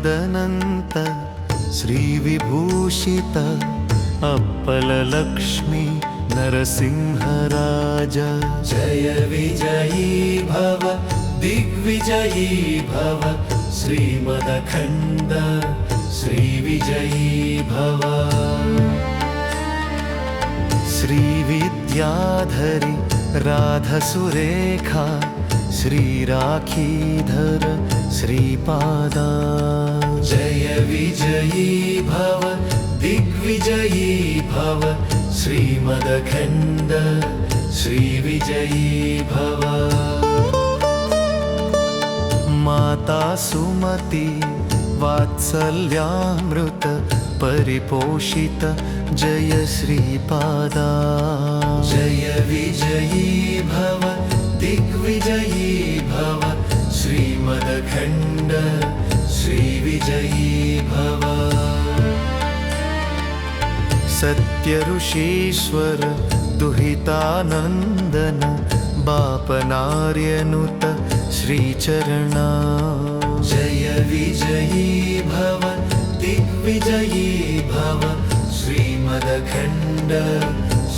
श्रीमदनन्त श्रीविभूषित अप्पललक्ष्मी नरसिंहराज जय विजयी भव दिग्विजयी भव श्रीमदखण्ड श्रीविजयी भव श्रीविद्याधरी राधसुरेखा श्रीराखीधर श्रीपादा जय विजयी भव दिग्विजयी भव श्रीमदखण्ड श्रीविजयी भव माता सुमति वात्सल्यामृत परिपोषित जय श्रीपादा जय विजयी भव दिग्विजयी भव श्रीमदखण्ड श्रीविजयी भव सत्यऋषीश्वर दुहितानन्दन बापनार्यनुत श्रीचरणा जय विजयी भव दिग्विजयी भव श्रीमदखण्ड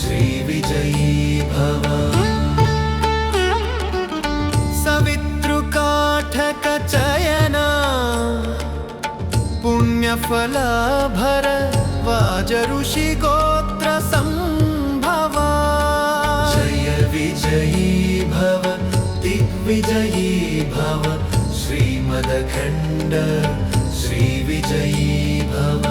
श्रीविजयी भव सवितृकाठकचयना पुण्यफलभर वाजऋषिगोत्र सम्भवा जय विजयी भव दिग्विजयी भव श्रीमदखण्ड श्रीविजयी भव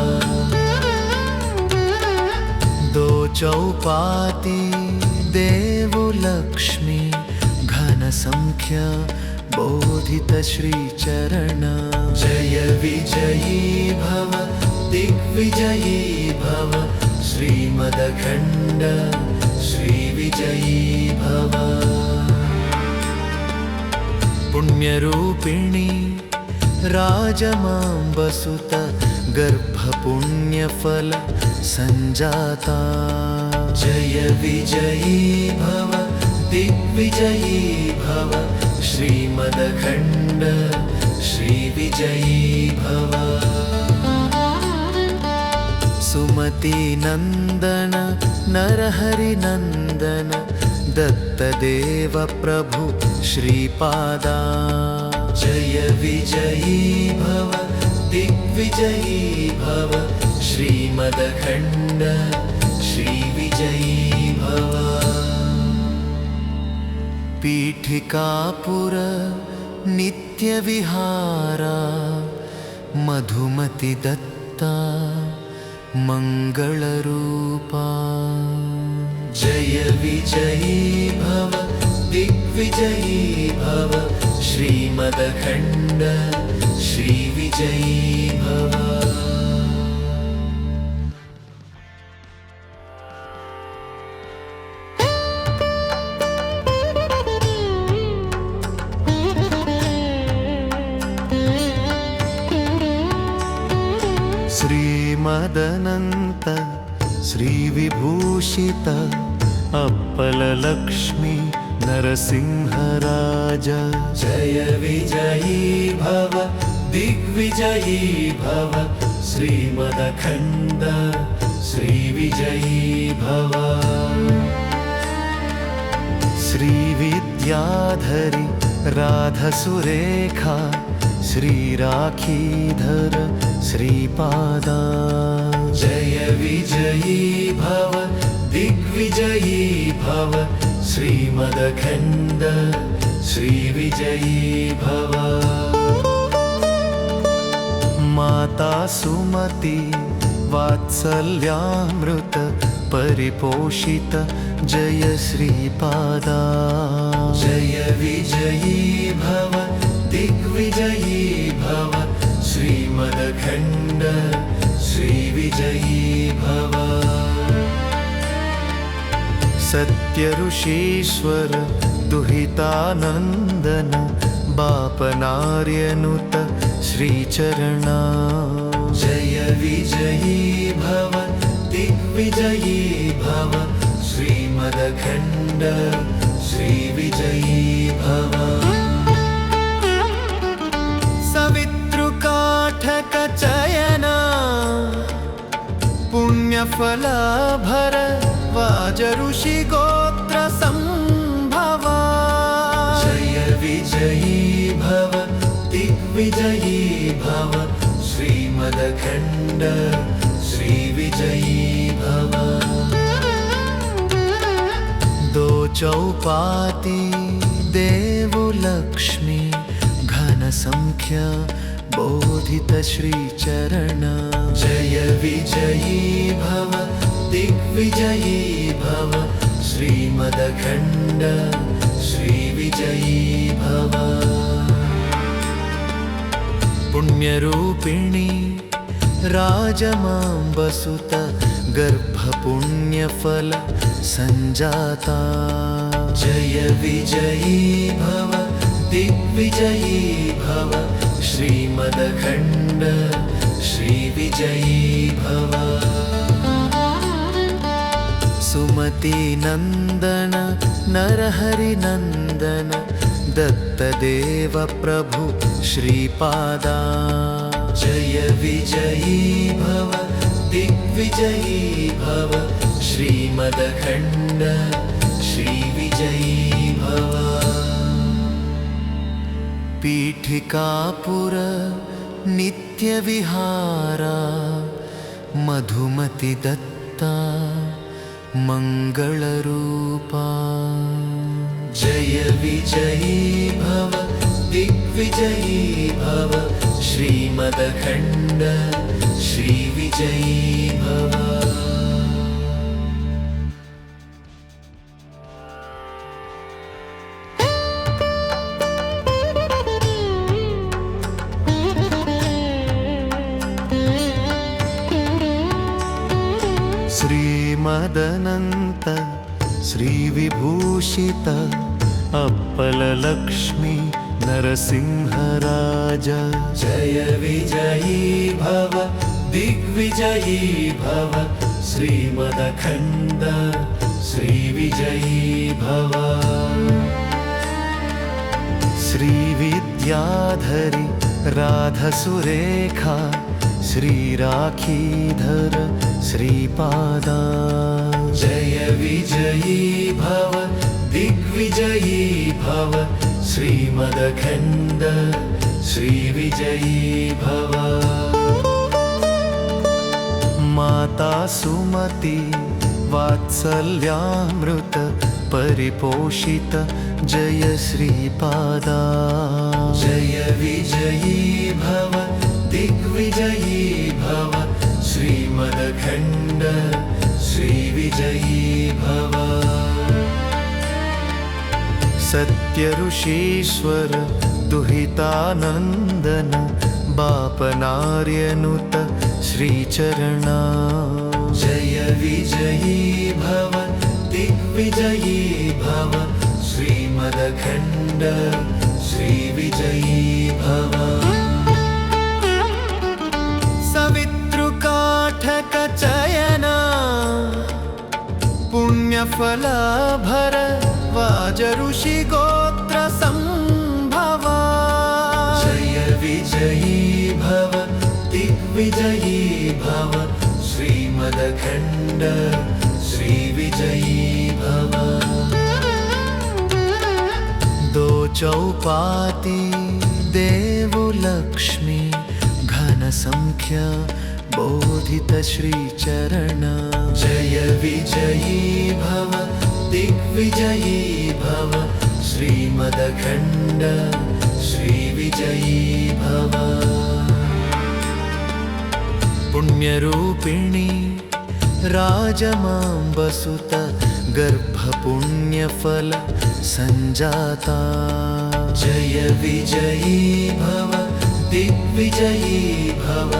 दो चौपाती देवलक्ष्मी घनसंख्या बोधित श्रीचरण जय विजयी भव दिग्विजयी भव श्रीमदखण्ड श्रीविजयी भव पुण्यरूपिणी राजमाम्बसुत गर्भपुण्यफल संजाता जय विजयी भव दिग्विजयी भव श्रीमदखण्ड श्रीविजयी भव सुमतिनन्दन नरहरिनन्दन दत्तदेव प्रभु श्रीपादा जय विजयी भव दिग्विजयी भव श्रीमदखण्ड श्रीविजयी भव पीठिकापुर नित्यविहारा मधुमति दत्ता मंगलरूपा जय विजयी भव दिग्विजयी भव श्रीमदखण्ड श्रीविजयी भव श्रीमदनन्त श्रीविभूषित अप्पललक्ष्मी नरसिंहराज जय विजयी भव दिग्विजयी भव श्रीमदखण्ड श्रीविजयी भव श्रीविद्याधरी राधसुरेखा श्रीराखीधर श्रीपादा जय विजयी भव दिग्विजयी भव श्रीमदखण्ड श्रीविजयी भव माता सुमति वात्सल्यामृत परिपोषित जय श्रीपादा जय विजयी भव दिग्विजयी भव श्रीमदखण्ड श्रीविजयी भव सत्यऋषीश्वर दुहितानन्दन बापनार्यनुत श्रीचरणा जय विजयी भव दिग्विजयी भव श्रीमदखण्ड श्रीविजयी भव सवितृकाठक चयन पुण्यफल भर वाज ऋषि गोत्र संभवा। जय विजयी भव दिग्विजयी भव श्रीमदखण्ड श्रीविजयी भव। दो चौपाती देव लक्ष्मी घन संख्य बोधित श्री चरण। जय विजयी भव दिग्विजयी भव श्रीमदखण्ड श्रीविजयी भव। पुण्यरूपिणी राजमाम्बसुत गर्भपुण्यफल संजाता। जय विजयी भव दिग्विजयी भव श्रीमदखण्ड श्रीविजयी भव। सुमति नंदन नरहरि नंदन दत्तदेव प्रभु श्रीपादा। जय विजयी भव दिग्विजयी भव श्रीमदखण्ड श्रीविजयी भव। पीठिकापुर नित्यविहारा मधुमति दत्ता मंगलरूपा। जय विजयी भव दिग्विजयी भव श्रीमदखण्ड श्रीविजयी भव। श्रीमदनन्त श्रीविभूषित अप्पललक्ष्मी नरसिंहराज। जय विजयी भव दिग्विजयी भव श्रीमदखण्ड श्रीविजयी भव। श्रीविद्याधरि राधसुरेखा श्रीराखीधर श्रीपादा। जय विजयी भव दिग्विजयी भव श्रीमदखण्ड श्रीविजयी भव। माता सुमति वात्सल्यामृत परिपोषित जय श्रीपादा। जय विजयी भव दिग्विजयी भव श्रीमदखण्ड श्रीविजयी भव। सत्यऋषीश्वर दुहितानन्दन बापनार्यनुत श्रीचरणा। जय विजयी भव दिग्विजयी भव श्रीमदखण्ड श्रीविजयी भव। सवितृकाठक चयन पुण्यफल भर वाज ऋषि गोत्र संभवा। जय विजयी भव दिग्विजयी भव श्रीमदखण्ड श्रीविजयी भव। दो चौपाती देव लक्ष्मी घन संख्य बोधित श्री चरण। जय विजयी भव दिग्विजयी भव श्रीमदखण्ड श्रीविजयी भव। पुण्यरूपिणी राजमाम्बसुत गर्भपुण्यफल संजाता। जय विजयी भव दिग्विजयी भव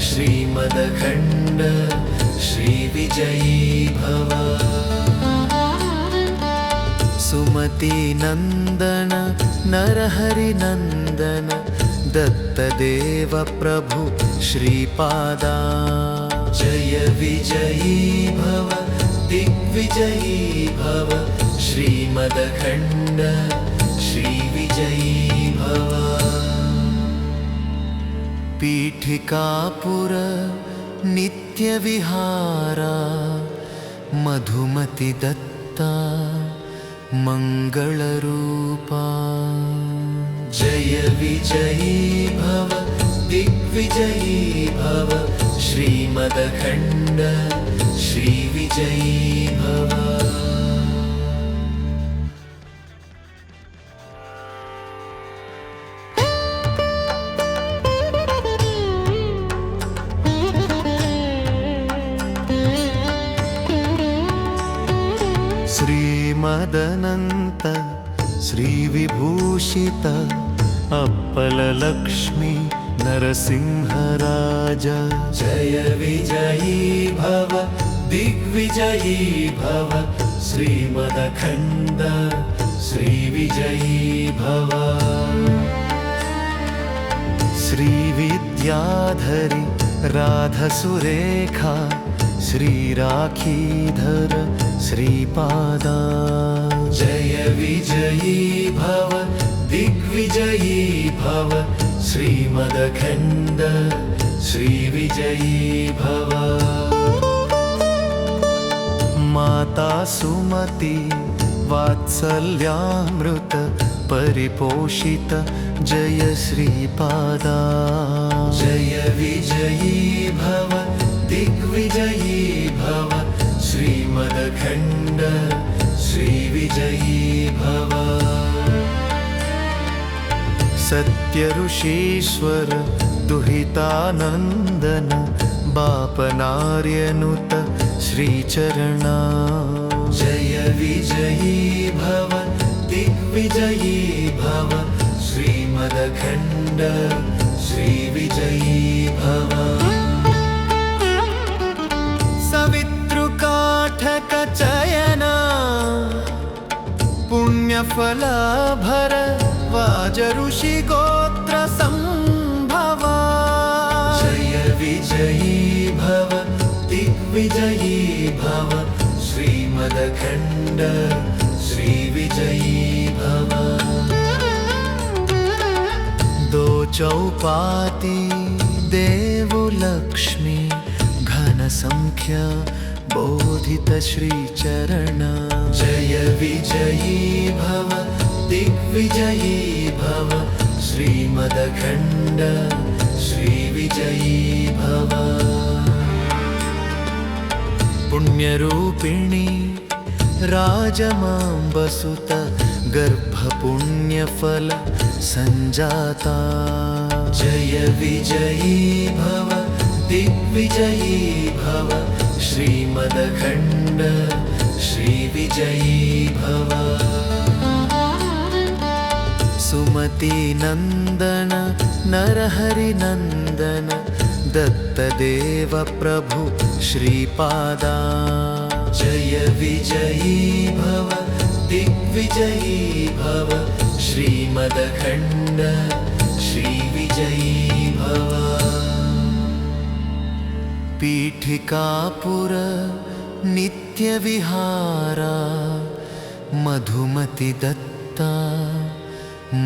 श्रीमदखण्ड श्रीविजयी भव। सुमति नंदन नरहरि नंदन दत्तदेव प्रभु श्रीपादा। जय विजयी भव दिग्विजयी भव श्रीमदखण्ड श्रीविजयी भव। पीठिकापुर नित्यविहारा मधुमति दत्ता मङ्गलरूपा जय विजयी भव दिग्विजयी भव श्रीमदखण्ड श्रीविजयी भव। श्रीमदनन्त श्रीविभूषित अप्पललक्ष्मी नरसिंहराज जय विजयी भव दिग्विजयी भव श्रीमदखण्ड श्रीविजयी भव। श्रीविद्याधरी राधसुरेखा श्रीराखीधर श्रीपादा जय विजयी भव दिग्विजयी भव श्रीमदखण्ड श्रीविजयी भव। माता सुमति वात्सल्यामृत परिपोषित जय श्रीपादा जय विजयी भव दिग्विजयी भव श्रीमदखण्ड श्रीविजयी भव। सत्यऋषीश्वर दुहितानन्दन बापनार्यनुत श्रीचरणा जय विजयी भव दिग्विजयी भव श्रीमदखण्ड श्रीविजयी भव। सवितृकाठकचयना पुण्यफलभर वाजऋषिगोत्र सम्भवा जय विजयी भव दिग्विजयी भव श्रीमदखण्ड श्रीविजयी भव। दो चौपाती देवलक्ष्मी घन संख्या बोधित श्रीचरण जय विजयी भव दिग्विजयी भव श्रीमदखण्ड श्रीविजयी भव। पुण्यरूपिणी राजमाम्बसुत गर्भपुण्यफल संजाता जय विजयी भव दिग्विजयी भव श्रीमदखण्ड श्रीविजयी भव। सुमति नंदन नरहरि नंदन दत्तदेव प्रभु श्रीपादा जय विजयी भव दिग्विजयी भव श्रीमदखण्ड श्रीविजयी भव। पीठिकापुर नित्यविहारा मधुमति दत्ता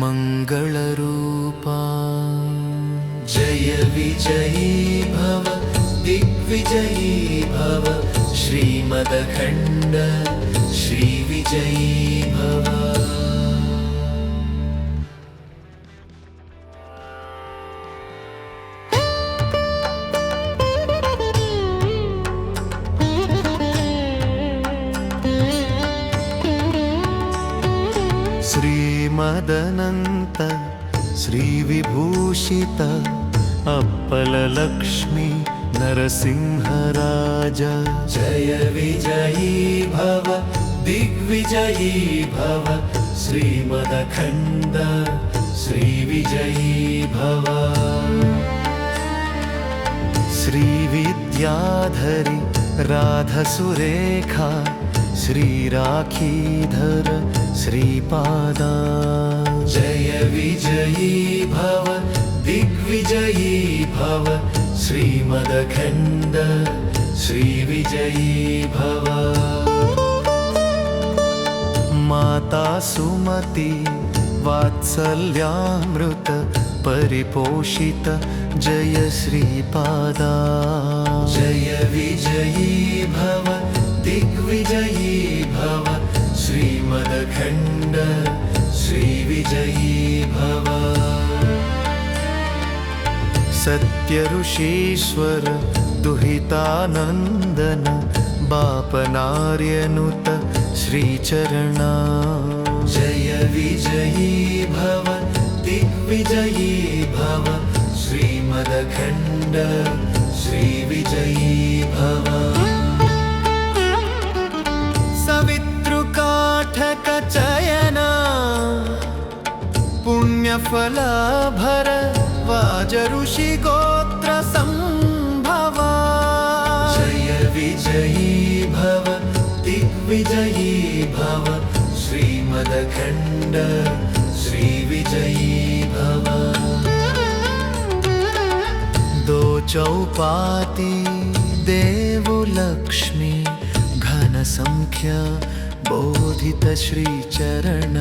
मङ्गलरूपा जय विजयी भव दिग्विजयी भव श्रीमदखण्ड श्रीविजयी भव। श्रीमदनन्त श्रीविभूषित अप्पललक्ष्मी नरसिंहराज जय विजयी भव दिग्विजयी भव श्रीमदखण्ड श्रीविजयी भव। श्रीविद्याधरी राधसुरेखा श्रीराखीधर श्रीपादा जय विजयी भव दिग्विजयी भव श्रीमदखण्ड श्रीविजयी भव। माता सुमति वात्सल्यामृत परिपोषित जय श्रीपादा जय विजयी भव दिग्विजयी भव श्रीमदखण्ड श्रीविजयी भव सत्यऋषीश्वर दुहितानन्दन बापनार्यनुत श्रीचरणा जय विजयी भव दिग्विजयी भव श्रीमदखण्ड श्रीविजयी भव सवितृकाठकचयना पुण्यफलभर वाजऋषिगोत्र सम्भवा जय विजयी भव दिग्विजयी भव श्रीमदखण्ड श्रीविजयी भव दो चौपाती देवलक्ष्मी घनसंख्य बोधित श्रीचरण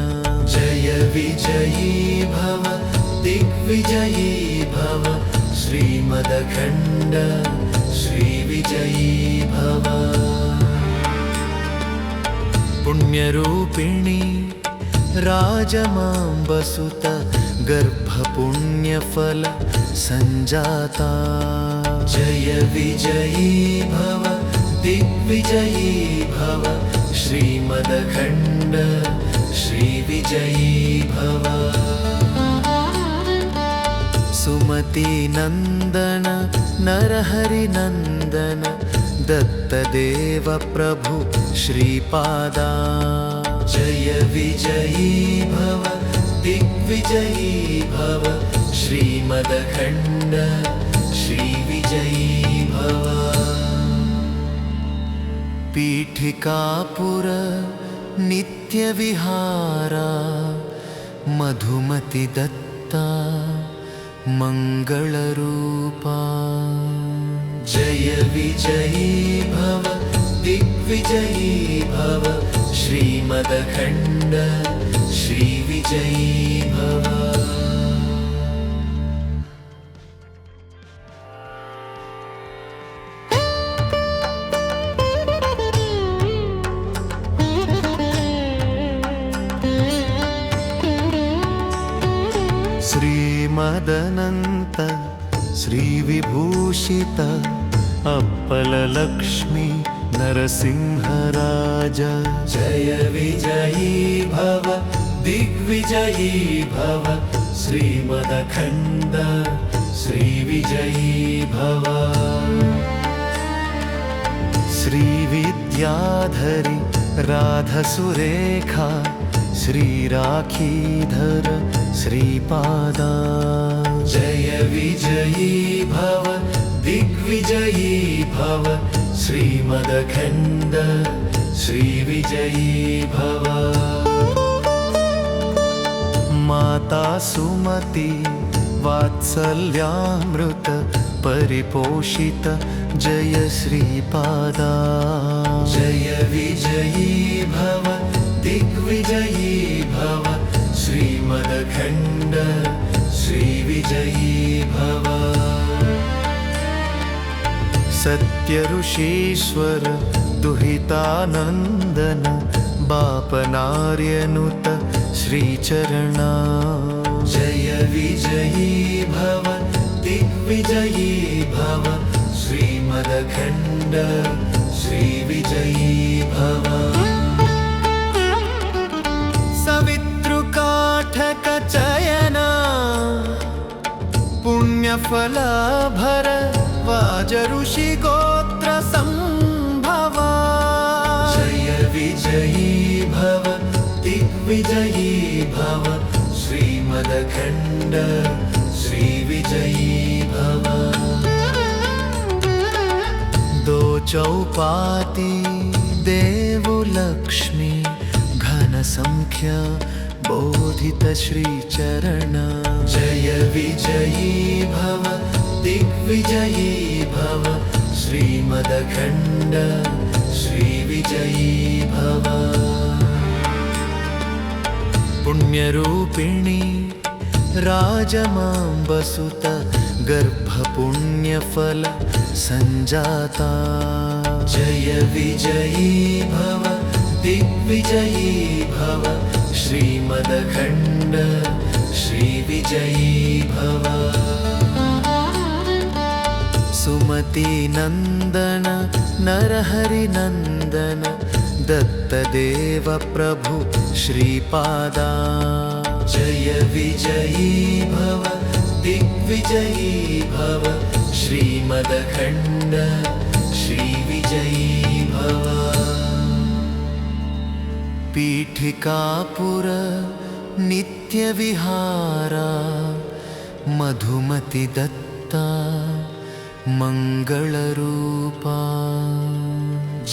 जय विजयी भव दिग्विजयी भव श्रीमदखण्ड श्रीविजयी भव पुण्यरूपिणी राजमाम्बसुत गर्भपुण्यफल सञ्जाता जय विजयी भव दिग्विजयी भव श्रीमदखण्ड श्रीविजयी भव सुमतिनन्दन नरहरिनन्दन दत्तदेव प्रभु श्रीपादा जय विजयी भव दिग्विजयी भव श्रीमदखण्ड श्रीविजयी भव पीठिकापुर नित्यविहारा मधुमति दत्ता मंगलरूपा जय विजयी भव दिग्विजयी भव श्रीमदखण्ड श्रीविजयी भव श्रीमदनन्त श्रीविभूषित अप्पललक्ष्मी नरसिंहराज जय विजयी भव दिग्विजयी भव श्रीमदखण्ड श्रीविजयी भव श्रीविद्याधरी राधसुरेखा श्रीराखीधर श्रीपादा जय विजयी भव दिग्विजयी भव श्रीमदखण्ड श्रीविजयी भव माता सुमति वात्सल्यामृत परिपोषित जय श्रीपादा जय विजयी भव दिग्विजयी भव श्रीमदखण्ड श्रीविजयी भव सत्यऋषीश्वर दुहितानन्दन बापनार्यनुत श्रीचरणा जय विजयी भव दिग्विजयी भव श्रीमदखण्ड श्रीविजयी भव सवितृकाठकचयना पुण्यफलभर वाजऋषिगोत्र सम्भवा जय विजयी भव दिग्विजयी भव श्रीमदखण्ड श्रीविजयी भव दो चौपाती देवलक्ष्मी घनसंख्य बोधित श्रीचरण जय विजयी भव दिग्विजयी भव श्रीमदखण्ड श्रीविजयी भव पुण्यरूपिणी राजमाम्बसुत गर्भपुण्यफल सञ्जाता जय विजयी भव दिग्विजयी भव श्रीमदखण्ड श्रीविजयी भव सुमतिनन्दन नरहरिनन्दन दत्तदेव प्रभु श्रीपादा जय विजयी भव दिग्विजयी भव श्रीमदखण्ड श्रीविजयी भव पीठिकापुर नित्यविहारा मधुमति दत्ता मङ्गलरूपा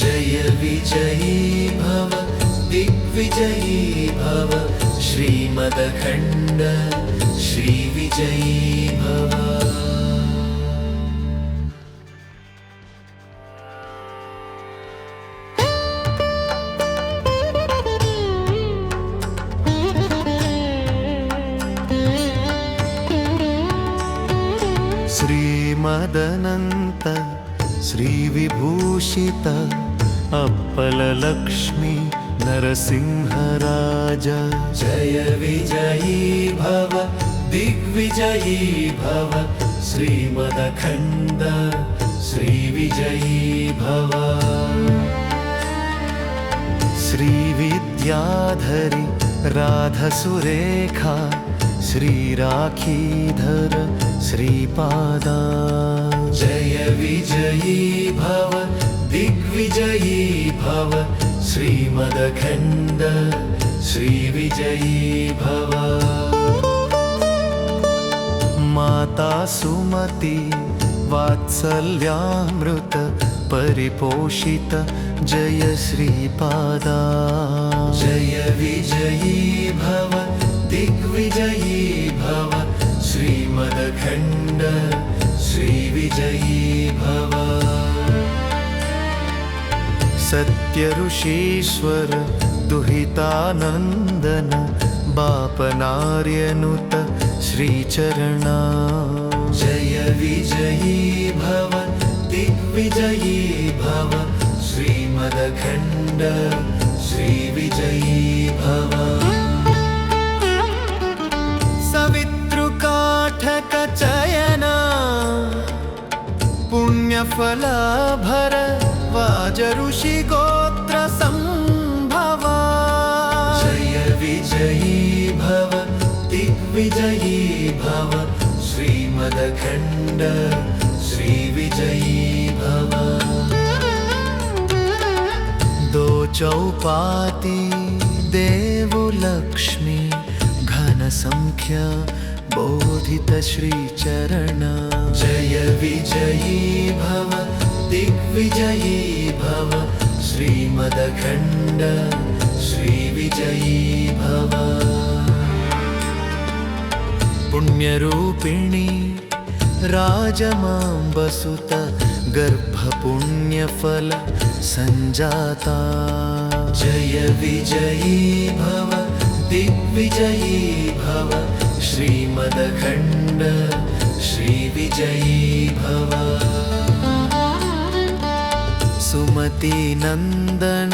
जय विजयी भव दिग्विजयी भव श्रीमदखण्ड श्रीविजयी भव श्रीमदनन्त श्रीविभूषित अप्पललक्ष्मी नरसिंहराज जय विजयी भव दिग्विजयी भव श्रीमदखण्ड श्रीविजयी भव श्रीविद्याधरी राधसुरेखा श्रीराखीधर श्रीपादा जय विजयी भव दिग्विजयी भव श्रीमदखण्ड श्रीविजयी भव माता सुमति वात्सल्यामृत परिपोषित जय श्रीपादा जय विजयी भव दिग्विजयी भव श्रीमदखण्ड श्रीविजयी भव सत्यऋषीश्वर दुहितानन्दन बापनार्यनुत श्रीचरणा जय विजयी भव दिग्विजयी भव श्रीमदखण्ड श्रीविजयी भव सवितृकाठकचयना पुण्यफलभर वाजऋषिगोत्र सम्भवा जय विजयी भव दिग्विजयी भव श्रीमदखण्ड श्रीविजयी भव दो चौपाती देवलक्ष्मी घनसंख्या बोधित श्रीचरण जय विजयी भव दिग्विजयी भव श्रीमदखण्ड श्रीविजयी भव पुण्यरूपिणी राजमाम्बसुत गर्भपुण्यफल सञ्जाता जय विजयी भव दिग्विजयी भव श्रीमदखण्ड श्रीविजयी भव सुमतिनन्दन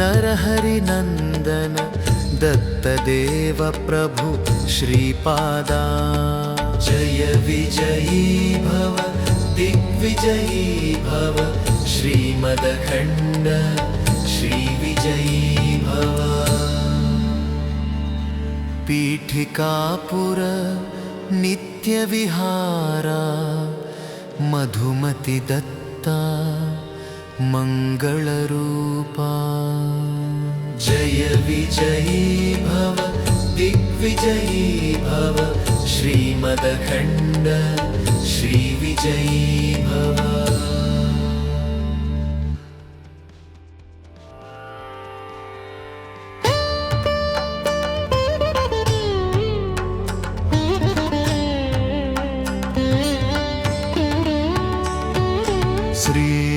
नरहरिनन्दन दत्तदेव प्रभु श्रीपादा जय विजयी भव दिग्विजयी भव श्रीमदखण्ड श्रीविजयी भव पीठिकापुर नित्यविहारा मधुमति दत्ता मङ्गलरूपा जय विजयी भव दिग्विजयी भव श्रीमदखण्ड श्रीविजयी भव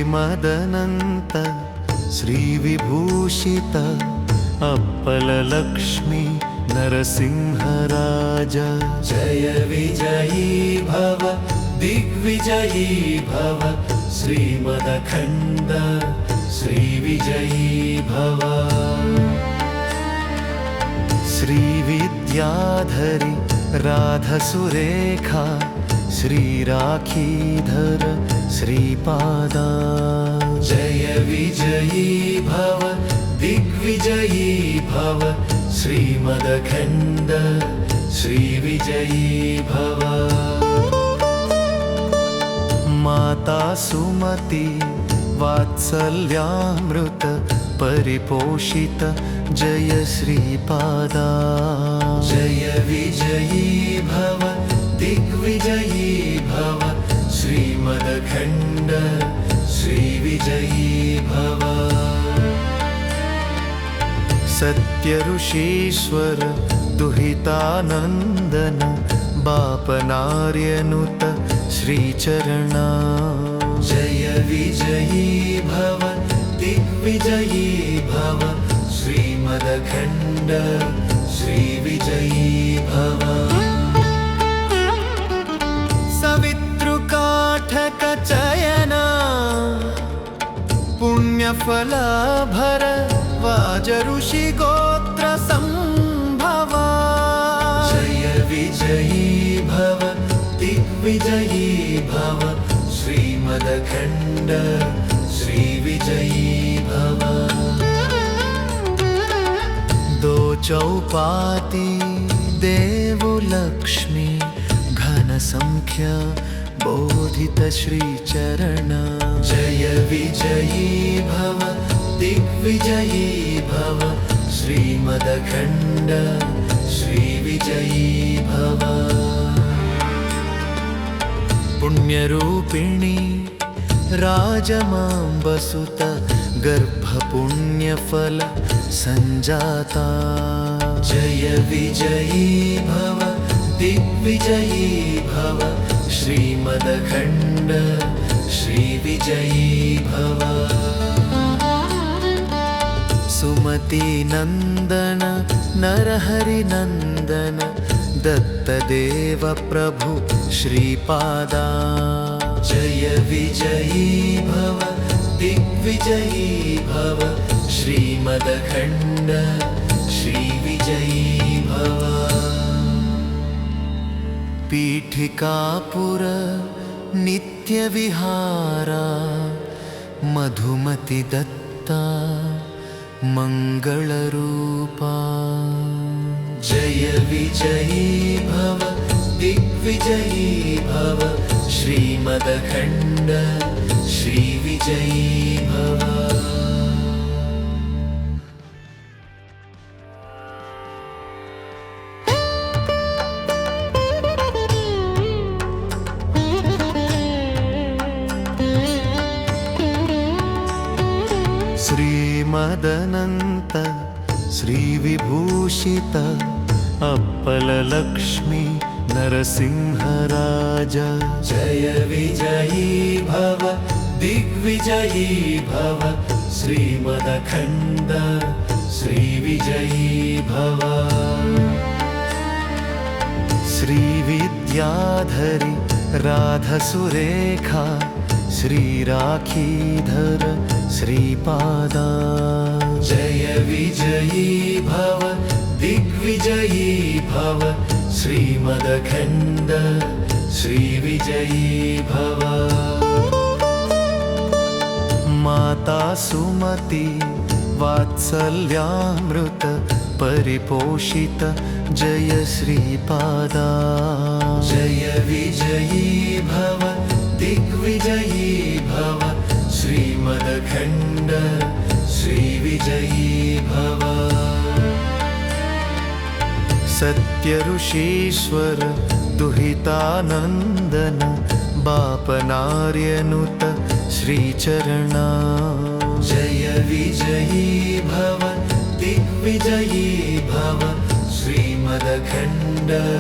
श्रीमदनन्त श्रीविभूषित अप्पललक्ष्मी नरसिंहराज जय विजयी भव दिग्विजयी भव श्रीमदखण्ड श्रीविजयी भव श्रीविद्याधरी राधसुरेखा श्रीराखीधर श्रीपादा जय विजयी भव दिग्विजयी भव श्रीमदखण्ड श्रीविजयी भव माता सुमति वात्सल्यामृत परिपोषित जय श्रीपादा जय विजयी भव दिग्विजयी भव श्रीमदखण्ड श्रीविजयी भव सत्यऋषीश्वर दुहितानन्दन बापनार्यनुत श्रीचरणा जय विजयी भव दिग्विजयी भव श्रीमदखण्ड श्रीविजयी भव सवितृकाठकचयना पुण्यफलभर वाजऋषिगोत्र सम्भवा जय विजयी भव दिग्विजयी भव श्रीमदखण्ड श्रीविजयी भव दो चौपाती देवलक्ष्मी घनसंख्य बोधित श्रीचरणा जय विजयी भव दिग्विजयी भव श्रीमदखण्ड श्रीविजयी भव पुण्यरूपिणी राजमाम्बसुत गर्भपुण्यफल सञ्जाता जय विजयी भव दिग्विजयी भव श्रीमदखण्ड श्रीविजयी भव सुमतिनन्दन नरहरिनन्दन दत्तदेव प्रभु श्रीपादा जय विजयी भव दिग्विजयी भव श्रीमदखण्ड श्रीविजयी भव पीठिकापुर नित्यविहारा मधुमति दत्ता मङ्गलरूपा जय विजयी भव दिग्विजयी भव श्रीमदखण्ड श्रीविजयी भव श्रीमदनन्त श्रीविभूषित अप्पललक्ष्मी नरसिंहराज जय विजयी भव दिग्विजयी भव श्रीमदखण्ड श्रीविजयी भव श्रीविद्याधरी राधसुरेखा श्रीराखीधर श्रीपादा जय विजयी भव दिग्विजयी भव श्रीमदखण्ड श्रीविजयी भव माता सुमति वात्सल्यामृत परिपोषित जय श्रीपादा जय विजयी भव दिग्विजयी भव श्रीमदखण्ड श्रीविजयी भव सत्यऋषीश्वर दुहितानन्दन बापनार्यनुत श्रीचरणा जय विजयी भव दिग्विजयी भव श्रीमदखण्ड